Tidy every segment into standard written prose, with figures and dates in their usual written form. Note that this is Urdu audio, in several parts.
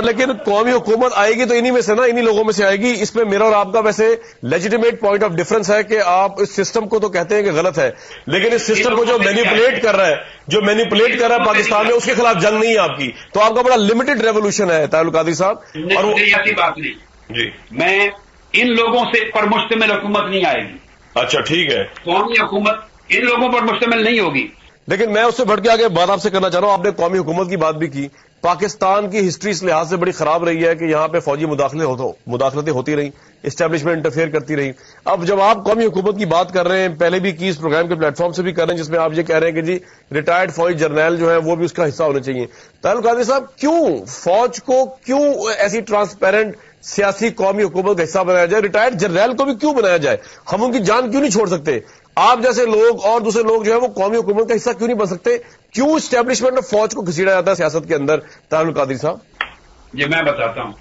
لیکن قومی حکومت آئے گی تو انہی میں سے نا، انہی لوگوں میں سے آئے گی. اس پہ میرا اور آپ کا ویسے لیجیٹیمیٹ پوائنٹ آف ڈفرنس ہے کہ آپ اس سسٹم کو تو کہتے ہیں کہ غلط ہے، لیکن اس سسٹم کو جو مینیپولیٹ کر رہا ہے پاکستان میں، اس کے خلاف جنگ نہیں ہے آپ کی. تو آپ کا بڑا لمیٹڈ ریولوشن ہے طاہر القادری صاحب. اور ایسی بات نہیں جی، میں ان لوگوں سے پر مشتمل حکومت نہیں آئے گی. اچھا ٹھیک ہے، قومی حکومت ان لوگوں پر مشتمل نہیں ہوگی. لیکن میں اس سے بڑھ کے آگے بات آپ سے کرنا چاہ رہا ہوں. آپ نے قومی حکومت کی بات بھی کی. پاکستان کی ہسٹری اس لحاظ سے بڑی خراب رہی ہے کہ یہاں پہ فوجی مداخلتیں ہوتی رہیں، اسٹیبلشمنٹ انٹرفیئر کرتی رہی. اب جب آپ قومی حکومت کی بات کر رہے ہیں، پہلے بھی کی اس پروگرام کے پلیٹ فارم سے بھی کر رہے ہیں، جس میں آپ یہ کہہ رہے ہیں کہ جی ریٹائرڈ فوجی جرنیل جو ہے وہ بھی اس کا حصہ ہونے چاہیے. طاہر القادری صاحب، کیوں فوج کو کیوں ایسی ٹرانسپیرنٹ سیاسی قومی حکومت کا حصہ بنایا جائے؟ ریٹائرڈ جرنیل کو بھی کیوں بنایا جائے؟ ہم ان کی جان کیوں نہیں چھوڑ سکتے؟ آپ جیسے لوگ اور دوسرے لوگ جو ہے وہ قومی حکومت کا حصہ کیوں نہیں بن سکتے؟ کیوں اسٹیبلشمنٹ آف فوج کو گھسیڑا جاتا ہے سیاست کے اندر؟ طاہر القادری صاحب یہ میں بتاتا ہوں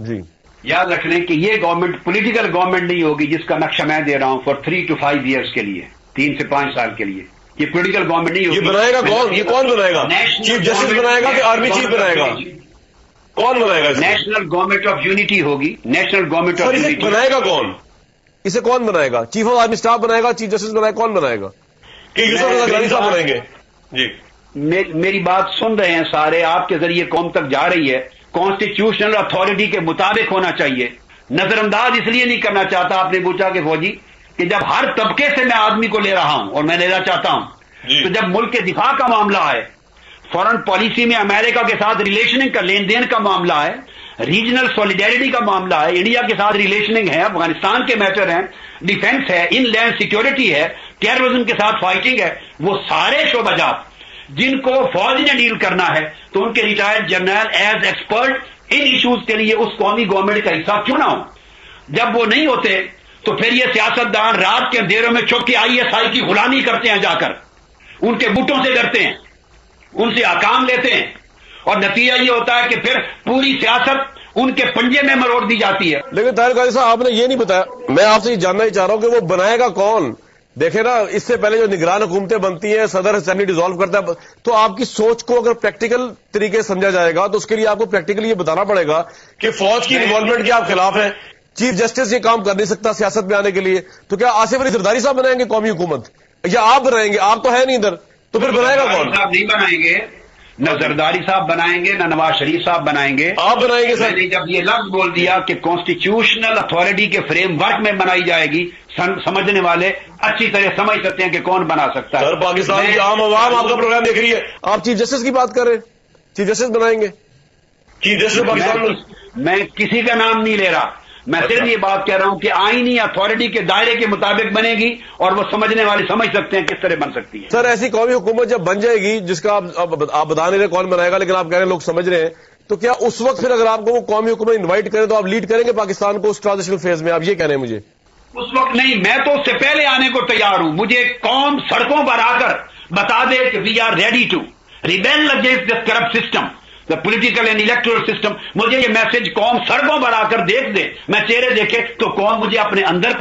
جی. یاد رکھ لیں کہ یہ گورنمنٹ پولیٹیکل گورنمنٹ نہیں ہوگی جس کا نقشہ میں دے رہا ہوں فار 3 to 5 years کے لیے، 3 سے 5 سال کے لیے. یہ پولیٹیکل گورنمنٹ نہیں ہوگی. یہ بنائے گا کون؟ یہ کون بنائے گا؟ چیف جسٹس بنائے گا کہ آرمی چیف بنائے گا؟ کون بنائے گا؟ نیشنل گورنمنٹ آف یونٹی ہوگی. نیشنل گورنمنٹ آف یونٹی بنائے گا کون؟ اسے کون بنائے گا؟ چیف آف آرمی اسٹاف بنائے گا؟ چیف جسٹس بنائے گا؟ کون بنائے گا؟ کہ یوسف رضا گیلانی صاحب بنائیں گے؟ جی میری بات سن رہے ہیں سارے، آپ کے ذریعے قوم تک جا رہی ہے. کانسٹیٹیوشنل اتھارٹی کے مطابق ہونا چاہیے. نظر انداز اس لیے نہیں کرنا چاہتا. آپ نے پوچھا کہ فوجی کہ جب ہر طبقے سے میں آدمی کو لے رہا ہوں اور میں لینا چاہتا ہوں تو جب ملک کے دفاع کا معاملہ ہے، فورن پالیسی میں امریکہ کے ساتھ ریلیشننگ کا لین دین کا معاملہ ہے، ریجنل سولیڈیرٹی کا معاملہ ہے، انڈیا کے ساتھ ریلیشننگ ہے، افغانستان کے میٹر ہیں، ڈیفنس ہے، ان لینڈ سیکیورٹی ہے، ٹیررزم کے ساتھ فائٹنگ ہے، وہ سارے شعبہ جات جن کو فوج نے ڈیل کرنا ہے تو ان کے ریٹائرڈ جرنیل ایز ایکسپرٹ ان ایشوز کے لیے اس قومی گورنمنٹ کا حصہ کیوں نہ ہو؟ جب وہ نہیں ہوتے تو پھر یہ سیاستدان رات کے اندھیروں میں چھپ کے ISI کی غلامی کرتے ہیں، جا کر ان کے بوٹوں سے ڈرتے ہیں، ان سے احکام لیتے ہیں، اور نتیجہ یہ ہوتا ہے کہ پھر پوری سیاست ان کے پنجے میں مروڑ دی جاتی ہے. لیکن طاہر القادری صاحب، آپ نے یہ نہیں بتایا. میں آپ سے یہ جاننا ہی چاہ رہا ہوں کہ وہ بنائے گا کون؟ دیکھیں نا، اس سے پہلے جو نگران حکومتیں بنتی ہیں، صدر اسمبلی ڈیزالو کرتا ہے، تو آپ کی سوچ کو اگر پریکٹیکل طریقے سے سمجھا جائے گا تو اس کے لیے آپ کو پریکٹیکلی یہ بتانا پڑے گا کہ فوج کی انوالومنٹ کے آپ خلاف ہیں. چیف جسٹس یہ کام کر نہیں سکتا سیاست میں آنے کے لیے، تو کیا آصف علی زرداری صاحب بنائیں گے قومی حکومت، یا آپ بنائیں گے؟ آپ تو ہے نہیں ادھر، تو پھر بنائے گا کون؟ صاحب نہیں بنائیں گے، نہ زرداری صاحب بنائیں گے، نہ نواز شریف صاحب بنائیں گے. آپ بنائیں گے؟ سر میں نے جب یہ لفظ بول دیا کہ کانسٹیٹیوشنل اتھارٹی کے فریم ورک میں بنائی جائے گی، سمجھنے والے اچھی طرح سمجھ سکتے ہیں کہ کون بنا سکتا ہے. سر پاکستان کی عام عوام آپ کا پروگرام دیکھ رہی ہے، آپ چیف جسٹس کی بات کر رہے ہیں، چیف جسٹس بنائیں گے؟ چیف جسٹس پاکستان میں کسی کا نام نہیں لے رہا، میں صرف یہ بات کہہ رہا ہوں کہ آئینی اتھارٹی کے دائرے کے مطابق بنے گی اور وہ سمجھنے والے سمجھ سکتے ہیں کس طرح بن سکتی ہے. سر ایسی قومی حکومت جب بن جائے گی جس کا آپ بتا نہیں رہے کون بنائے گا، لیکن آپ کہہ رہے ہیں لوگ سمجھ رہے ہیں، تو کیا اس وقت پھر اگر آپ کو وہ قومی حکومت انوائٹ کریں تو آپ لیڈ کریں گے پاکستان کو اس ٹرانزیشنل فیز میں؟ آپ یہ کہہ رہے ہیں مجھے؟ اس وقت نہیں، میں تو اس سے پہلے آنے کو تیار ہوں. مجھے قوم سڑکوں پر آ کر بتا دے کہ we are ready to rebel against this corrupt system, the political and electoral system. مجھے یہ میسج قوم سڑکوں پر آ کر دیکھ دے، میں چہرے دیکھے تو قوم مجھے اپنے اندر